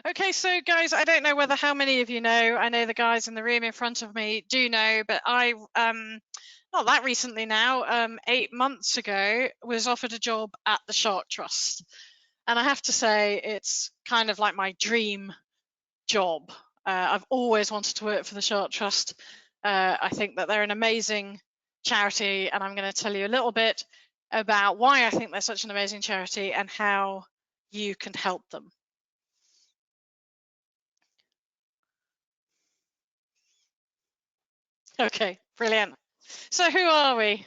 Okay, so guys, I don't know whether how many of you know. I know the guys in the room in front of me do know, but I not that recently now, 8 months ago, was offered a job at the Shark Trust. And I have to say, it's kind of like my dream job. I've always wanted to work for the Shark Trust. I think that they're an amazing charity, and I'm going to tell you a little bit about why I think they're such an amazing charity and how you can help them. Okay, brilliant. So who are we?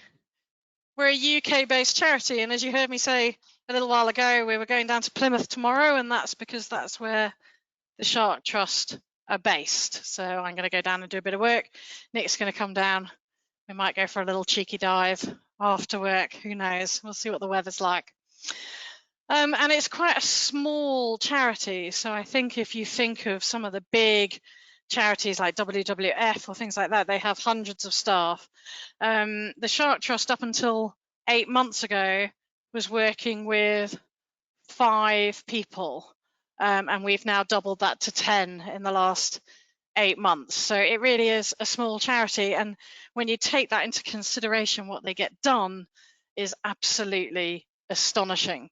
We're a UK-based charity, and as you heard me say a little while ago, we were going down to Plymouth tomorrow, and that's because that's where the Shark Trust are based. So I'm going to go down and do a bit of work. Nick's going to come down. We might go for a little cheeky dive after work. Who knows? We'll see what the weather's like. And it's quite a small charity. So I think if you think of some of the big charities like WWF or things like that, they have hundreds of staff. The Shark Trust up until 8 months ago was working with 5 people, and we've now doubled that to 10 in the last 8 months. So it really is a small charity, and when you take that into consideration, what they get done is absolutely astonishing.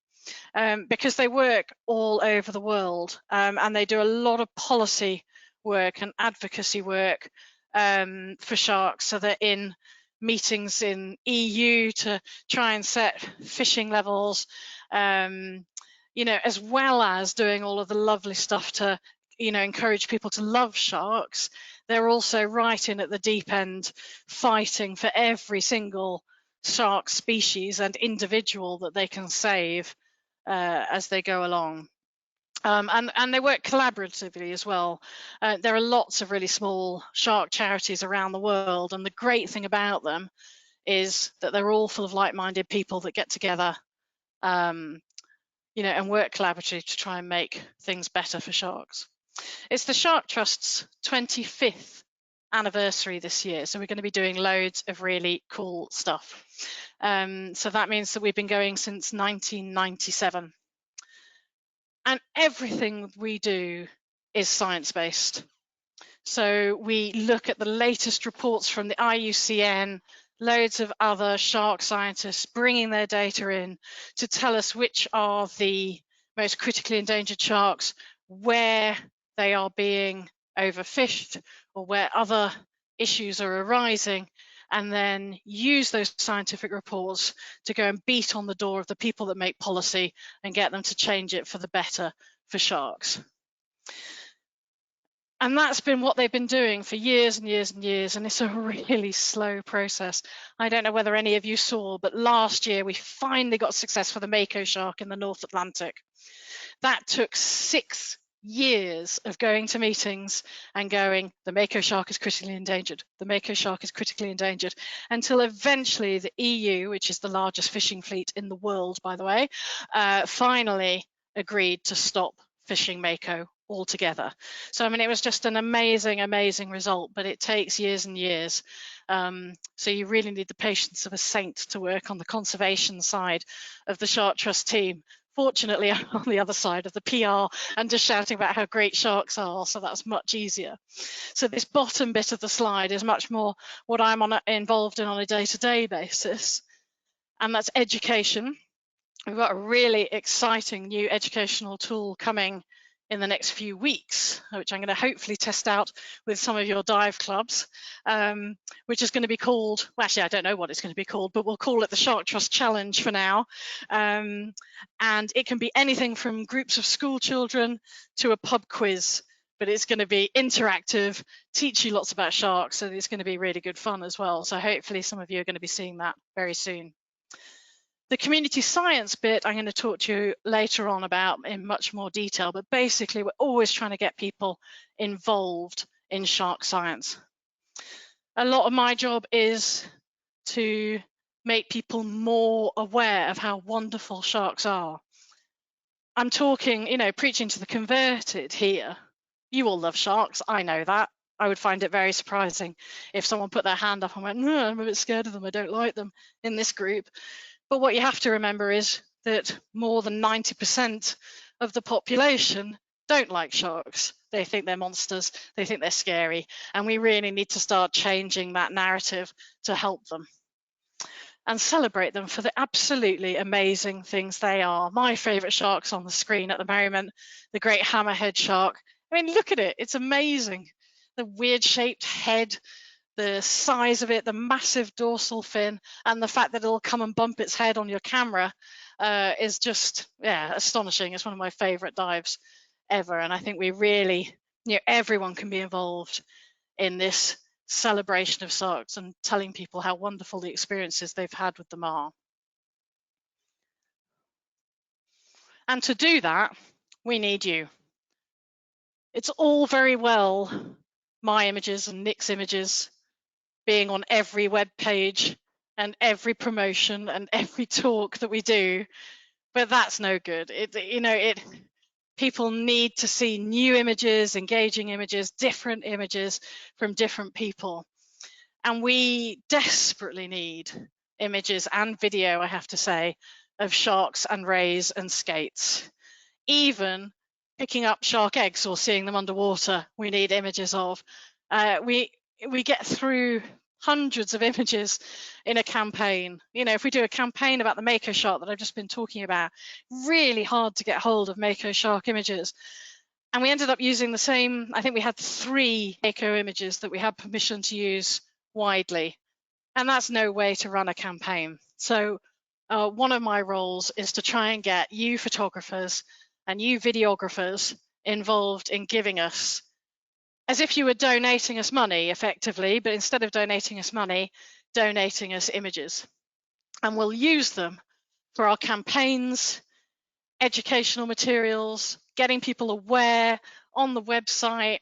Because they work all over the world, and they do a lot of policy work and advocacy work for sharks. So they're in meetings in EU to try and set fishing levels, as well as doing all of the lovely stuff to, encourage people to love sharks. They're also right in at the deep end, fighting for every single shark species and individual that they can save as they go along. And they work collaboratively as well. There are lots of really small shark charities around the world, and the great thing about them is that they're all full of like-minded people that get together, and work collaboratively to try and make things better for sharks. It's the Shark Trust's 25th anniversary this year, so we're going to be doing loads of really cool stuff. So that means that we've been going since 1997. And everything we do is science-based. So we look at the latest reports from the IUCN, loads of other shark scientists bringing their data in to tell us which are the most critically endangered sharks, where they are being overfished, or where other issues are arising, and then use those scientific reports to go and beat on the door of the people that make policy and get them to change it for the better for sharks. And that's been what they've been doing for years and years and years, and it's a really slow process. I don't know whether any of you saw, but last year we finally got success for the mako shark in the North Atlantic. That took 6 years of going to meetings and going, the mako shark is critically endangered, the mako shark is critically endangered, until eventually the EU, which is the largest fishing fleet in the world, by the way, finally agreed to stop fishing mako altogether. So I mean, it was just an amazing result, but it takes years and years. So you really need the patience of a saint to work on the conservation side of the Shark Trust team. Fortunately, I'm on the other side of the PR and just shouting about how great sharks are, so that's much easier. So this bottom bit of the slide is much more what I'm involved in on a day-to-day basis, and that's education. We've got a really exciting new educational tool coming in the next few weeks, which I'm going to hopefully test out with some of your dive clubs, which is going to be called, well, actually, I don't know what it's going to be called, but we'll call it the Shark Trust Challenge for now. And it can be anything from groups of school children to a pub quiz, but it's going to be interactive, teach you lots about sharks, so it's going to be really good fun as well. So hopefully some of you are going to be seeing that very soon. The community science bit I'm going to talk to you later on about in much more detail, but basically we're always trying to get people involved in shark science. A lot of my job is to make people more aware of how wonderful sharks are. I'm talking, preaching to the converted here. You all love sharks, I know that. I would find it very surprising if someone put their hand up and went, no, I'm a bit scared of them, I don't like them in this group. But what you have to remember is that more than 90% of the population don't like sharks. They think they're monsters, they think they're scary, and we really need to start changing that narrative to help them and celebrate them for the absolutely amazing things they are. My favourite shark's on the screen at the moment, the great hammerhead shark. I mean, look at it, it's amazing. The weird shaped head, the size of it, the massive dorsal fin, and the fact that it'll come and bump its head on your camera is just, yeah, astonishing. It's one of my favourite dives ever. And I think we really, everyone can be involved in this celebration of sharks and telling people how wonderful the experiences they've had with them are. And to do that, we need you. It's all very well my images and Nick's images being on every web page and every promotion and every talk that we do, but that's no good. People need to see new images, engaging images, different images from different people. And we desperately need images and video, I have to say, of sharks and rays and skates. Even picking up shark eggs or seeing them underwater, we need images of. We get through hundreds of images in a campaign. If we do a campaign about the mako shark that I've just been talking about, really hard to get hold of mako shark images. And we ended up using the same, I think we had 3 mako images that we had permission to use widely. And that's no way to run a campaign. So one of my roles is to try and get you photographers and you videographers involved in giving us, as if you were donating us money effectively, but instead of donating us money, donating us images. And we'll use them for our campaigns, educational materials, getting people aware on the website.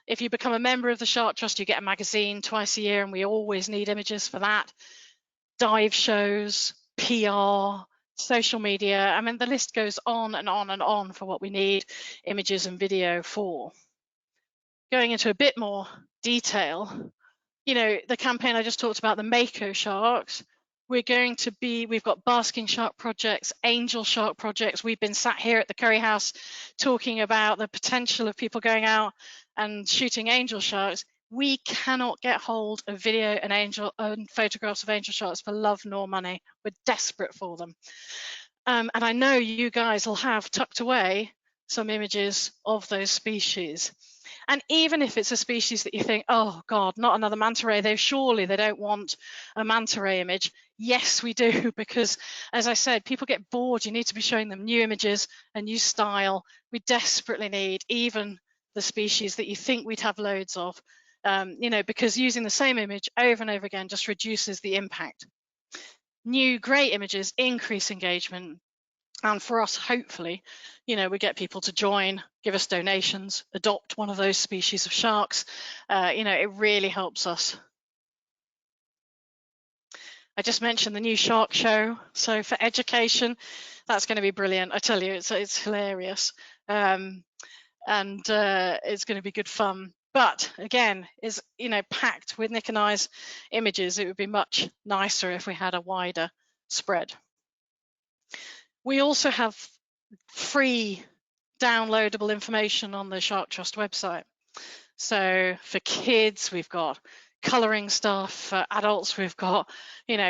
If you become a member of the Shark Trust, you get a magazine twice a year, and we always need images for that. Dive shows, PR, social media. I mean, the list goes on and on and on for what we need images and video for. Going into a bit more detail, the campaign I just talked about, the mako sharks, we've got basking shark projects, angel shark projects. We've been sat here at the Curry House talking about the potential of people going out and shooting angel sharks. We cannot get hold of video and photographs of angel sharks for love nor money. We're desperate for them. And I know you guys will have tucked away some images of those species. And even if it's a species that you think, oh God, not another manta ray, surely they don't want a manta ray image. Yes, we do, because as I said, people get bored. You need to be showing them new images, a new style. We desperately need even the species that you think we'd have loads of, because using the same image over and over again just reduces the impact. New great images increase engagement. And for us, hopefully, we get people to join, give us donations, adopt one of those species of sharks. It really helps us. I just mentioned the new shark show. So for education, that's going to be brilliant. I tell you, it's hilarious. And it's going to be good fun. But again, is packed with Nick and I's images. It would be much nicer if we had a wider spread. We also have free downloadable information on the Shark Trust website. So for kids, we've got colouring stuff. For adults, we've got,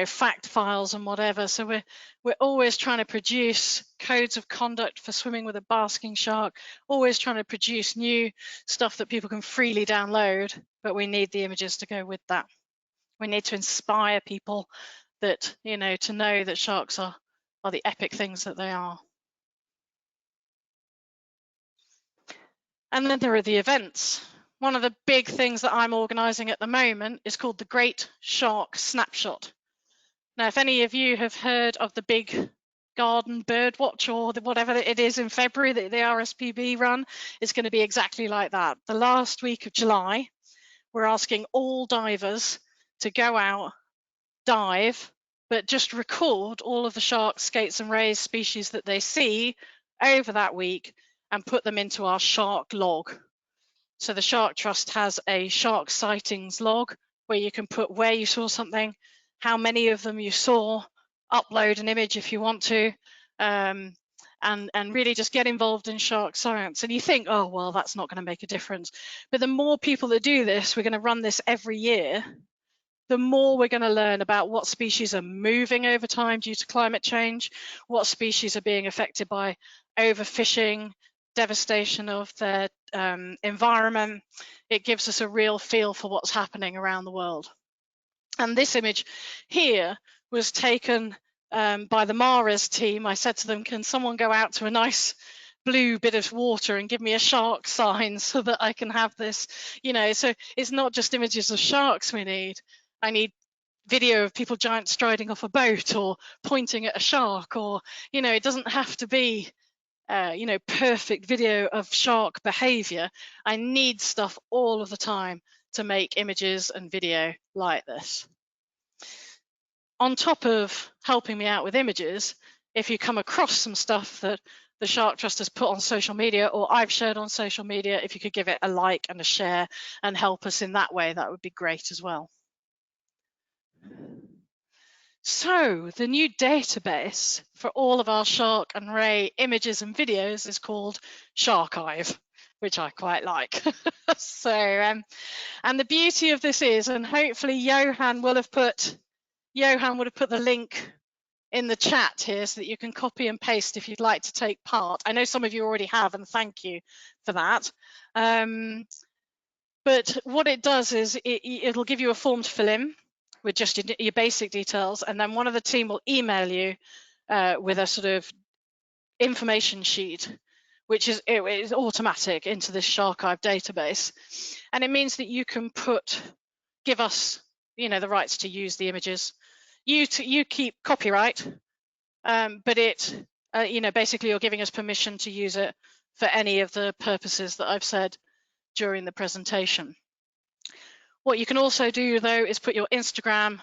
fact files and whatever. So we're always trying to produce codes of conduct for swimming with a basking shark, always trying to produce new stuff that people can freely download, but we need the images to go with that. We need to inspire people that, to know that sharks are the epic things that they are. And then there are the events. One of the big things that I'm organising at the moment is called the Great Shark Snapshot. Now, if any of you have heard of the big garden bird watch or whatever it is in February that the RSPB run, it's going to be exactly like that. The last week of July, we're asking all divers to go out, dive, but just record all of the sharks, skates and rays species that they see over that week and put them into our shark log. So the Shark Trust has a shark sightings log where you can put where you saw something, how many of them you saw, upload an image if you want to, and really just get involved in shark science. And you think, oh, well, that's not going to make a difference. But the more people that do this, we're going to run this every year, the more we're going to learn about what species are moving over time due to climate change, what species are being affected by overfishing, devastation of their environment. It gives us a real feel for what's happening around the world. And this image here was taken by the Mares team. I said to them, can someone go out to a nice blue bit of water and give me a shark sign so that I can have this, so it's not just images of sharks we need. I need video of people giant striding off a boat or pointing at a shark, or, it doesn't have to be, perfect video of shark behavior. I need stuff all of the time to make images and video like this. On top of helping me out with images, if you come across some stuff that the Shark Trust has put on social media or I've shared on social media, if you could give it a like and a share and help us in that way, that would be great as well. So the new database for all of our shark and ray images and videos is called Sharkive, which I quite like. So, and the beauty of this is, and hopefully Johan would have put the link in the chat here so that you can copy and paste if you'd like to take part. I know some of you already have, and thank you for that. But what it does is it'll give you a form to fill in with just your basic details, and then one of the team will email you with a sort of information sheet, which is automatic into this Sharkive database. And it means that you can give us, the rights to use the images. You keep copyright, but it, basically you're giving us permission to use it for any of the purposes that I've said during the presentation. What you can also do, though, is put your Instagram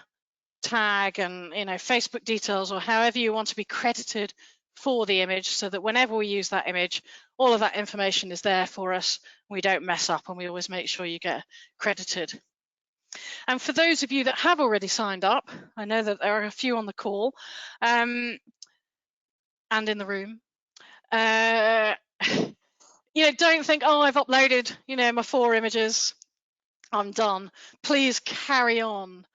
tag and Facebook details, or however you want to be credited for the image, so that whenever we use that image, all of that information is there for us. We don't mess up, and we always make sure you get credited. And for those of you that have already signed up, I know that there are a few on the call and in the room. Don't think, oh, I've uploaded, my 4 images, I'm done. Please carry on,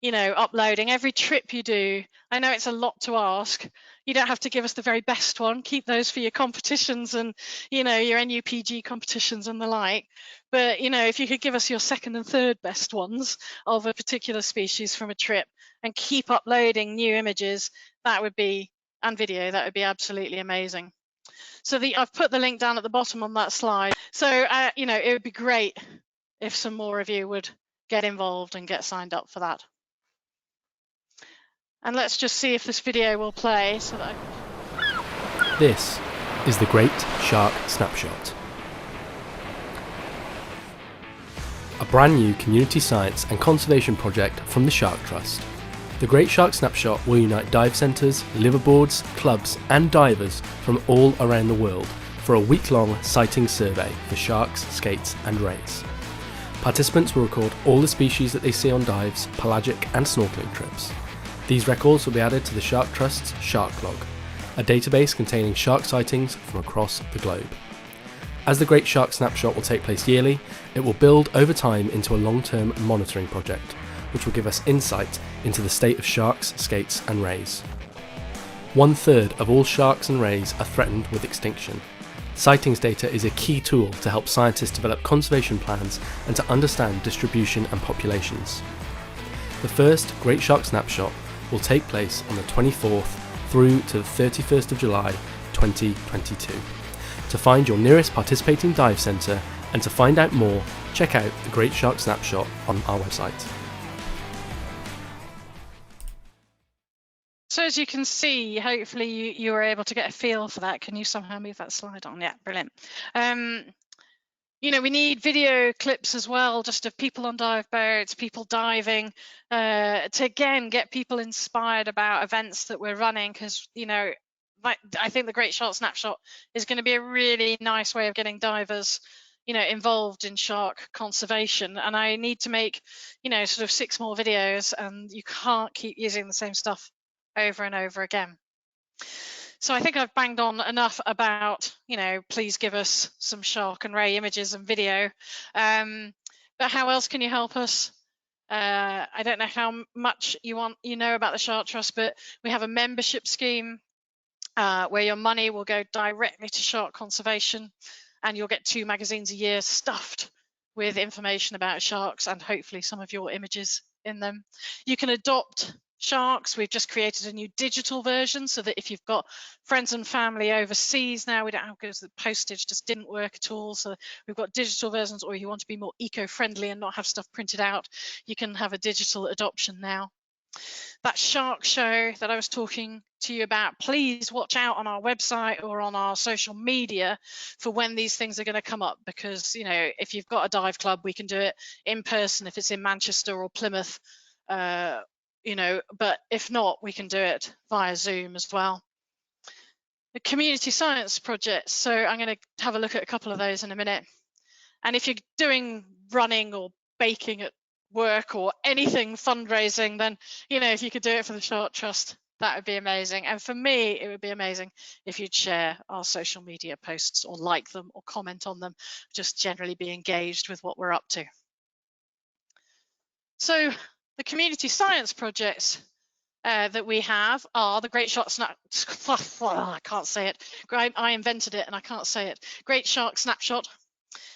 uploading every trip you do. I know it's a lot to ask. You don't have to give us the very best one. Keep those for your competitions and, your NUPG competitions and the like. But, if you could give us your second and third best ones of a particular species from a trip and keep uploading new images, and video, that would be absolutely amazing. So I've put the link down at the bottom on that slide. So, it would be great if some more of you would get involved and get signed up for that. And let's just see if this video will play. This is the Great Shark Snapshot, a brand new community science and conservation project from the Shark Trust. The Great Shark Snapshot will unite dive centres, liverboards, clubs and divers from all around the world for a week-long sighting survey for sharks, skates and rays. Participants will record all the species that they see on dives, pelagic and snorkeling trips. These records will be added to the Shark Trust's Shark Log, a database containing shark sightings from across the globe. As the Great Shark Snapshot will take place yearly, it will build over time into a long-term monitoring project, which will give us insight into the state of sharks, skates and rays. 1/3 of all sharks and rays are threatened with extinction. Sightings data is a key tool to help scientists develop conservation plans and to understand distribution and populations. The first Great Shark Snapshot will take place on the 24th through to the 31st of July 2022. To find your nearest participating dive centre and to find out more, check out the Great Shark Snapshot on our website. So as you can see, hopefully you were able to get a feel for that. Can you somehow move that slide on? Yeah, brilliant. We need video clips as well, just of people on dive boats, people diving, to again get people inspired about events that we're running, because I think the Great Shark Snapshot is going to be a really nice way of getting divers involved in shark conservation. And I need to make sort of 6 more videos, and you can't keep using the same stuff over and over again. So I think I've banged on enough about, please give us some shark and ray images and video. But how else can you help us? I don't know how much you know about the Shark Trust, but we have a membership scheme where your money will go directly to shark conservation, and you'll get 2 magazines a year stuffed with information about sharks and hopefully some of your images in them. You can adopt sharks. We've just created a new digital version so that if you've got friends and family overseas now, we don't have, because the postage just didn't work at all. So we've got digital versions, or you want to be more eco-friendly and not have stuff printed out, you can have a digital adoption now. That shark show that I was talking to you about, please watch out on our website or on our social media for when these things are going to come up, because if you've got a dive club, we can do it in person if it's in Manchester or Plymouth, but if not, we can do it via Zoom as well. The community science projects, so I'm going to have a look at a couple of those in a minute. And if you're doing running or baking at work or anything fundraising, then if you could do it for the Shark Trust, that would be amazing. And for me, it would be amazing if you'd share our social media posts or like them or comment on them, just generally be engaged with what we're up to. So the community science projects that we have are the Great Shark I can't say it. I invented it and I can't say it. Great Shark Snapshot,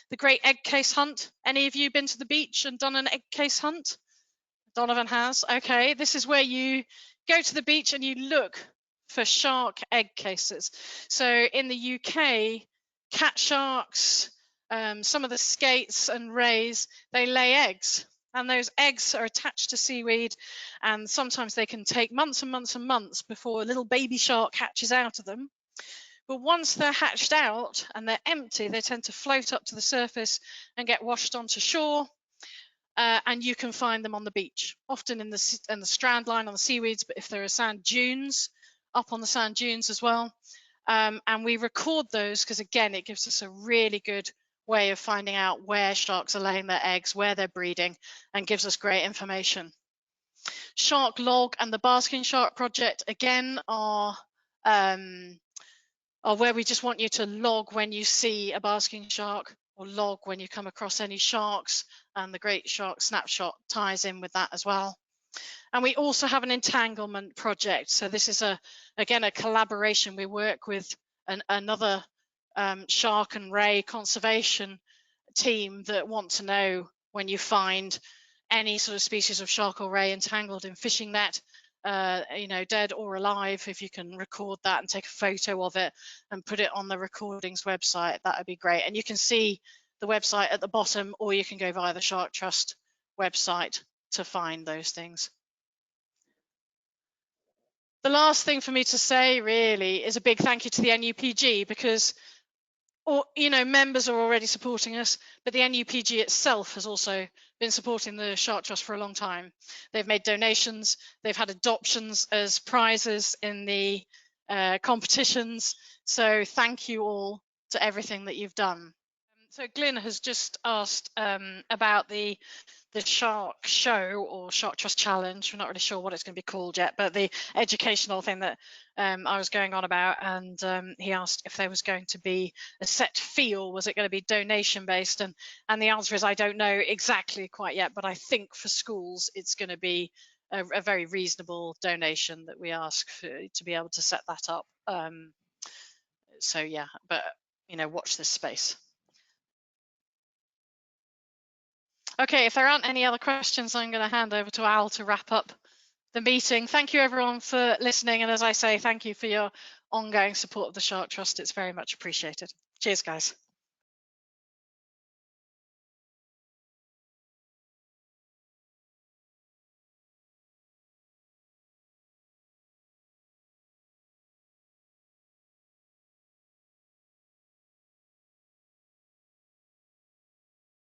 the Great Egg Case Hunt. Any of you been to the beach and done an egg case hunt? Donovan has. Okay, this is where you go to the beach and you look for shark egg cases. So in the UK, cat sharks, some of the skates and rays, they lay eggs. And those eggs are attached to seaweed, and sometimes they can take months and months and months before a little baby shark hatches out of them. But once they're hatched out and they're empty, they tend to float up to the surface and get washed onto shore. And you can find them on the beach, often in the strand line on the seaweeds, but if there are sand dunes, up on the sand dunes as well. And we record those because, again, it gives us a really good way of finding out where sharks are laying their eggs, where they're breeding, and gives us great information. Shark Log and the Basking Shark Project, again, are where we just want you to log when you see a basking shark, or log when you come across any sharks, and the Great Shark Snapshot ties in with that as well. And we also have an entanglement project. So this is again a collaboration. We work with another shark and ray conservation team that want to know when you find any sort of species of shark or ray entangled in fishing net, dead or alive. If you can record that and take a photo of it and put it on the recordings website, that would be great. And you can see the website at the bottom, or you can go via the Shark Trust website to find those things. The last thing for me to say really is a big thank you to the NUPG, because members are already supporting us, but the NUPG itself has also been supporting the Shark Trust for a long time. They've made donations, they've had adoptions as prizes in the competitions. So thank you all to everything that you've done. So Glyn has just asked about the Shark Show or Shark Trust Challenge. We're not really sure what it's going to be called yet, but the educational thing that I was going on about, and he asked if there was going to be a set fee, or was it going to be donation based, and the answer is I don't know exactly quite yet, but I think for schools it's going to be a very reasonable donation that we ask for, to be able to set that up. So yeah, but watch this space. Okay, if there aren't any other questions, I'm going to hand over to Al to wrap up the meeting. Thank you everyone for listening, and as I say, thank you for your ongoing support of the Shark Trust. It's very much appreciated. Cheers, guys.